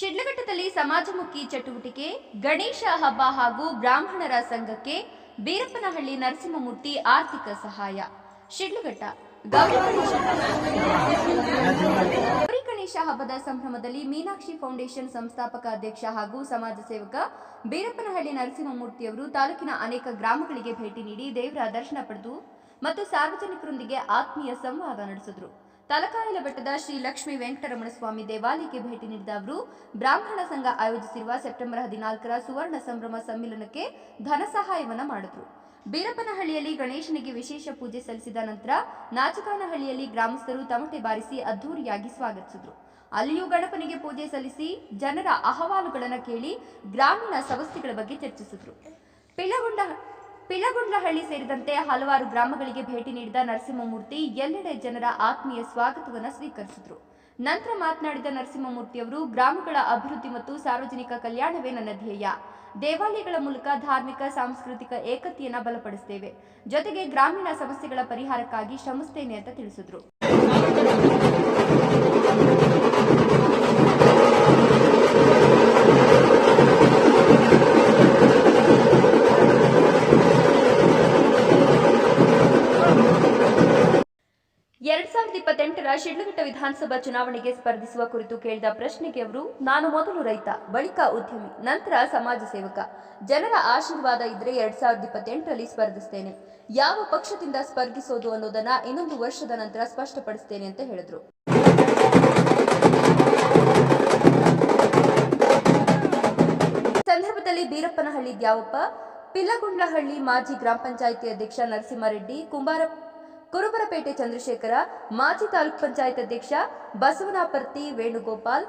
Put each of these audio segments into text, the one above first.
ಶಿಡ್ಲಘಟ್ಟದಲ್ಲಿ ಸಮಾಜಮುಖಿ ಚಟುವಟಿಕೆ ಗಣೇಶ ಹಬ್ಬ ಹಾಗೂ ಬ್ರಾಹ್ಮಣರ ಸಂಘಕ್ಕೆ ಬೀರಪ್ಪನಹಳ್ಳಿ ನರಸಿಂಹಮೂರ್ತಿ ಆರ್ಥಿಕ ಸಹಾಯ. ಶಿಡ್ಲಘಟ್ಟ ಗೌರಿ ಗಣೇಶ ಹಬ್ಬದ ಸಂಭ್ರಮದಲ್ಲಿ ಮೀನಾಕ್ಷಿ ಫೌಂಡೇಶನ್ ಸಂಸ್ಥಾಪಕ ಅಧ್ಯಕ್ಷ ಹಾಗೂ ಸಮಾಜ ಸೇವಕ ಬೀರಪ್ಪನಹಳ್ಳಿ ನರಸಿಂಹಮೂರ್ತಿಯವರು ತಾಲೂಕಿನ ಅನೇಕ ಗ್ರಾಮಗಳಿಗೆ ಭೇಟಿ ನೀಡಿ ದೇವರ ದರ್ಶನ ಪಡೆದು ಮತ್ತು ಸಾರ್ವಜನಿಕರೊಂದಿಗೆ ಆತ್ಮೀಯ ಸಂವಾದ ನಡೆಸಿದರು. ತಲಕಾಯಲ ಬೆಟ್ಟದ ಶ್ರೀ ಲಕ್ಷ್ಮೀ ವೆಂಕಟರಮಣ ಸ್ವಾಮಿ ದೇವಾಲಯಕ್ಕೆ ಭೇಟಿ ನೀಡಿದ ಅವರು ಬ್ರಾಹ್ಮಣ ಸಂಘ ಆಯೋಜಿಸಿರುವ ಸೆಪ್ಟೆಂಬರ್ 14ರ ಸುವರ್ಣ ಸಂಭ್ರಮ ಸಮ್ಮಿಲನಕ್ಕೆ ಧನ ಸಹಾಯವನ್ನು ಮಾಡಿದರು. ಬೀರಪ್ಪನಹಳ್ಳಿಯಲ್ಲಿ ಗಣೇಶನಿಗೆ ವಿಶೇಷ ಪೂಜೆ ಸಲ್ಲಿಸಿದ ನಂತರ ನಾಚಕಾನಹಳ್ಳಿಯಲ್ಲಿ ಗ್ರಾಮಸ್ಥರು ತಮಟೆ ಬಾರಿಸಿ ಅದ್ದೂರಿಯಾಗಿ ಸ್ವಾಗತಿಸಿದರು. ಅಲ್ಲಿಯೂ ಗಣಪನಿಗೆ ಪೂಜೆ ಸಲ್ಲಿಸಿ ಜನರ ಅಹವಾಲುಗಳನ್ನು ಕೇಳಿ ಗ್ರಾಮೀಣ ಸಮಸ್ಯೆಗಳ ಬಗ್ಗೆ ಚರ್ಚಿಸಿದರು. ಪಿಳಗುಂಡ್ಲಹಳ್ಳಿ ಸೇರಿದಂತೆ ಹಲವಾರು ಗ್ರಾಮಗಳಿಗೆ ಭೇಟಿ ನೀಡಿದ ನರಸಿಂಹಮೂರ್ತಿ ಎಲ್ಲೆಡೆ ಜನರ ಆತ್ಮೀಯ ಸ್ವಾಗತವನ್ನು ಸ್ವೀಕರಿಸಿದರು. ನಂತರ ಮಾತನಾಡಿದ ನರಸಿಂಹಮೂರ್ತಿಯವರು, ಗ್ರಾಮಗಳ ಅಭಿವೃದ್ಧಿ ಮತ್ತು ಸಾರ್ವಜನಿಕ ಕಲ್ಯಾಣವೇ ನನ್ನ ಧ್ಯೇಯ. ದೇವಾಲಯಗಳ ಮೂಲಕ ಧಾರ್ಮಿಕ ಸಾಂಸ್ಕೃತಿಕ ಏಕತೆಯನ್ನು ಬಲಪಡಿಸುತ್ತೇವೆ. ಜೊತೆಗೆ ಗ್ರಾಮೀಣ ಸಮಸ್ಯೆಗಳ ಪರಿಹಾರಕ್ಕಾಗಿ ಶ್ರಮಿಸುತ್ತೇನೆ ಅಂತ ತಿಳಿಸಿದರು. ಶಿಡ್ಲಘಟ್ಟ ವಿಧಾನಸಭಾ ಚುನಾವಣೆಗೆ ಸ್ಪರ್ಧಿಸುವ ಕುರಿತು ಕೇಳಿದ ಪ್ರಶ್ನೆಗೆ ಅವರು, ನಾನು ಮೊದಲು ರೈತ, ಬಳಿಕ ಉದ್ಯಮಿ, ನಂತರ ಸಮಾಜ ಸೇವಕ. ಜನರ ಆಶೀರ್ವಾದ ಇದ್ರೆ 2028ರಲ್ಲಿ ಸ್ಪರ್ಧಿಸುತ್ತೇನೆ. ಯಾವ ಪಕ್ಷದಿಂದ ಸ್ಪರ್ಧಿಸೋದು ಅನ್ನೋದನ್ನ ಇನ್ನೊಂದು ವರ್ಷದ ನಂತರ ಸ್ಪಷ್ಟಪಡಿಸುತ್ತೇನೆ ಅಂತ ಹೇಳಿದ್ರು. ಸಂದರ್ಭದಲ್ಲಿ ಬೀರಪ್ಪನಹಳ್ಳಿ ದ್ಯಾವಪ್ಪ, ಪಿಳಗುಂಡ್ಲಹಳ್ಳಿ ಮಾಜಿ ಗ್ರಾಮ ಪಂಚಾಯಿತಿ ಅಧ್ಯಕ್ಷ ನರಸಿಂಹರೆಡ್ಡಿ, ಕುರುಬರಪೇಟೆ ಚಂದ್ರಶೇಖರ, ಮಾಜಿ ತಾಲೂಕ್ ಪಂಚಾಯತ್ ಅಧ್ಯಕ್ಷ ಬಸವನಾಪರ್ತಿ ವೇಣುಗೋಪಾಲ್,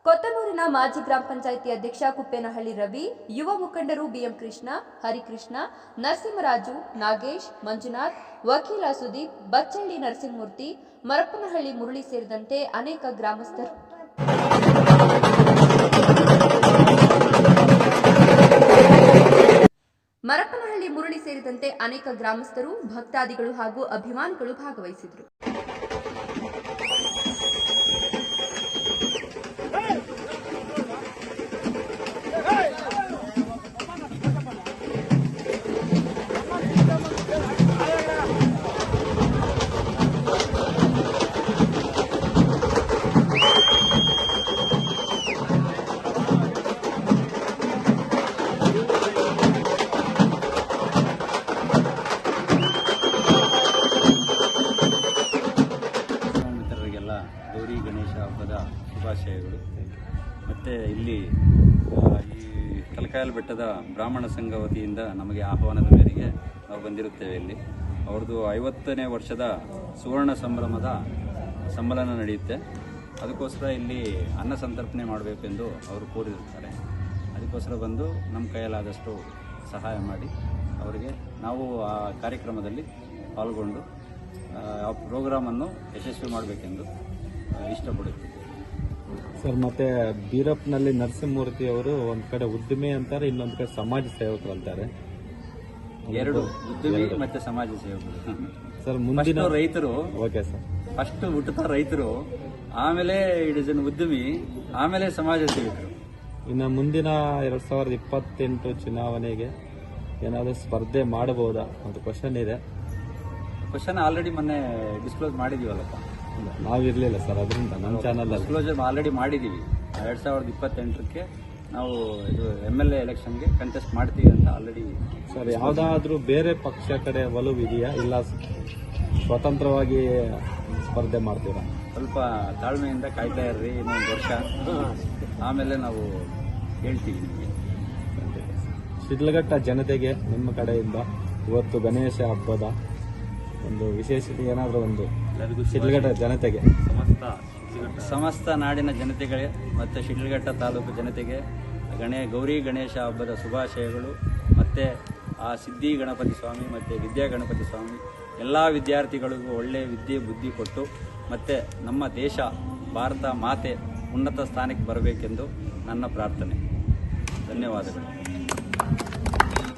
ಕೊತ್ತನೂರಿನ ಮಾಜಿ ಗ್ರಾಮ ಪಂಚಾಯಿತಿ ಅಧ್ಯಕ್ಷ ಕುಪ್ಪೇನಹಳ್ಳಿ ರವಿ, ಯುವ ಮುಖಂಡರು ಬಿಎಂ ಕೃಷ್ಣ, ಹರಿಕೃಷ್ಣ, ನರಸಿಂಹರಾಜು, ನಾಗೇಶ್, ಮಂಜುನಾಥ್, ವಕೀಲ ಸುದೀಪ್, ಬಚ್ಚಳ್ಳಿ ನರಸಿಂಹಮೂರ್ತಿ, ಮರಪ್ಪನಹಳ್ಳಿ ಮುರಳಿ ಸೇರಿದಂತೆ ಅನೇಕ ಗ್ರಾಮಸ್ಥರು ಭಕ್ತಾದಿಗಳು ಹಾಗೂ ಅಭಿಮಾನಿಗಳು ಭಾಗವಹಿಸಿದರು. ಗೌರಿ ಗಣೇಶ ಹಬ್ಬದ ಶುಭಾಶಯಗಳು. ಮತ್ತು ಇಲ್ಲಿ ಈ ತಲಕಾಯಲ ಬೆಟ್ಟದ ಬ್ರಾಹ್ಮಣ ಸಂಘ ವತಿಯಿಂದ ನಮಗೆ ಆಹ್ವಾನದ ಮೇರೆಗೆ ನಾವು ಬಂದಿರುತ್ತೇವೆ. ಇಲ್ಲಿ ಅವ್ರದ್ದು 50ನೇ ವರ್ಷದ ಸುವರ್ಣ ಸಂಭ್ರಮದ ಸಮ್ಮೇಳನ ನಡೆಯುತ್ತೆ. ಅದಕ್ಕೋಸ್ಕರ ಇಲ್ಲಿ ಅನ್ನ ಸಂತರ್ಪಣೆ ಮಾಡಬೇಕೆಂದು ಅವರು ಕೋರಿರುತ್ತಾರೆ. ಅದಕ್ಕೋಸ್ಕರ ಬಂದು ನಮ್ಮ ಕೈಯಲ್ಲಾದಷ್ಟು ಸಹಾಯ ಮಾಡಿ ಅವರಿಗೆ ನಾವು ಆ ಕಾರ್ಯಕ್ರಮದಲ್ಲಿ ಪಾಲ್ಗೊಂಡು ಆ ಪ್ರೋಗ್ರಾಮನ್ನು ಯಶಸ್ವಿ ಮಾಡಬೇಕೆಂದು ಇಷ್ಟಪಡುತ್ತೀವಿ ಸರ್. ಮತ್ತೆ ಬೀರಪ್ಪನಲ್ಲಿ ನರಸಿಂಹಮೂರ್ತಿ ಅವರು ಒಂದು ಕಡೆ ಉದ್ಯಮಿ ಅಂತಾರೆ, ಇನ್ನೊಂದು ಕಡೆ ಸಮಾಜ ಸೇವಕರು ಅಂತಾರೆ. ಎರಡು ಉದ್ಯಮಿ ಮತ್ತೆ ಸಮಾಜ ಸೇವಕರು ಸರ್. ಮುಂದಿನ ರೈತರು, ಓಕೆ ಸರ್, ಫಸ್ಟ್ ಹುಟ್ಟುತ್ತಾ ರೈತರು, ಆಮೇಲೆ ಇಡೀ ಉದ್ಯಮಿ, ಆಮೇಲೆ ಸಮಾಜ ಸೇವಕರು. ಇನ್ನು ಮುಂದಿನ 2028 ಚುನಾವಣೆಗೆ ಏನಾದರೂ ಸ್ಪರ್ಧೆ ಮಾಡಬಹುದಾ ಅಂತ ಕ್ವಶನ್ ಇದೆ. ಕ್ವಶನ್ ಆಲ್ರೆಡಿ ಮೊನ್ನೆ ಡಿಸ್ಕ್ಲೋಸ್ ಮಾಡಿದೀವಲ್ಲಪ್ಪ. ನಾವಿರಲಿಲ್ಲ ಸರ್, ಅದರಿಂದ ನಮ್ಮ ಚಾನಲ್ ಡಿಸ್ಕ್ಲೋಸರ್ ಆಲ್ರೆಡಿ ಮಾಡಿದ್ದೀವಿ. 2028ಕ್ಕೆ ನಾವು ಇದು MLA ಎಲೆಕ್ಷನ್ಗೆ ಕಂಟೆಸ್ಟ್ ಮಾಡ್ತೀವಿ ಅಂತ ಆಲ್ರೆಡಿ. ಸರ್, ಯಾವುದಾದ್ರೂ ಬೇರೆ ಪಕ್ಷ ಕಡೆ ಒಲವು ಇದೆಯಾ, ಇಲ್ಲ ಸ್ವತಂತ್ರವಾಗಿ ಸ್ಪರ್ಧೆ ಮಾಡ್ತೀರಾ? ಸ್ವಲ್ಪ ತಾಳ್ಮೆಯಿಂದ ಕಾಯ್ತಾ ಇರ್ರಿ, ಇನ್ನೊಂದು ವರ್ಷ, ಆಮೇಲೆ ನಾವು ಹೇಳ್ತೀವಿ ನಿಮಗೆ. ಶಿಡ್ಲಘಟ್ಟ ಜನತೆಗೆ ನಿಮ್ಮ ಕಡೆಯಿಂದ ಇವತ್ತು ಗಣೇಶ ಹಬ್ಬದ ಒಂದು ವಿಶೇಷತೆ ಏನಾದರೂ ಒಂದು ಶಿಡ್ಲಘಟ್ಟ ಜನತೆಗೆ, ಸಮಸ್ತ ನಾಡಿನ ಜನತೆಗಳೇ ಮತ್ತು ಶಿಡ್ಲಘಟ್ಟ ತಾಲೂಕು ಜನತೆಗೆ ಗೌರಿ ಗಣೇಶ ಹಬ್ಬದ ಶುಭಾಶಯಗಳು. ಮತ್ತು ಆ ಸಿದ್ಧಿ ಗಣಪತಿ ಸ್ವಾಮಿ ಮತ್ತು ವಿದ್ಯಾ ಗಣಪತಿ ಸ್ವಾಮಿ ಎಲ್ಲ ವಿದ್ಯಾರ್ಥಿಗಳಿಗೂ ಒಳ್ಳೆಯ ವಿದ್ಯೆ ಬುದ್ಧಿ ಕೊಟ್ಟು ಮತ್ತು ನಮ್ಮ ದೇಶ ಭಾರತ ಮಾತೆ ಉನ್ನತ ಸ್ಥಾನಕ್ಕೆ ಬರಬೇಕೆಂದು ನನ್ನ ಪ್ರಾರ್ಥನೆ. ಧನ್ಯವಾದಗಳು.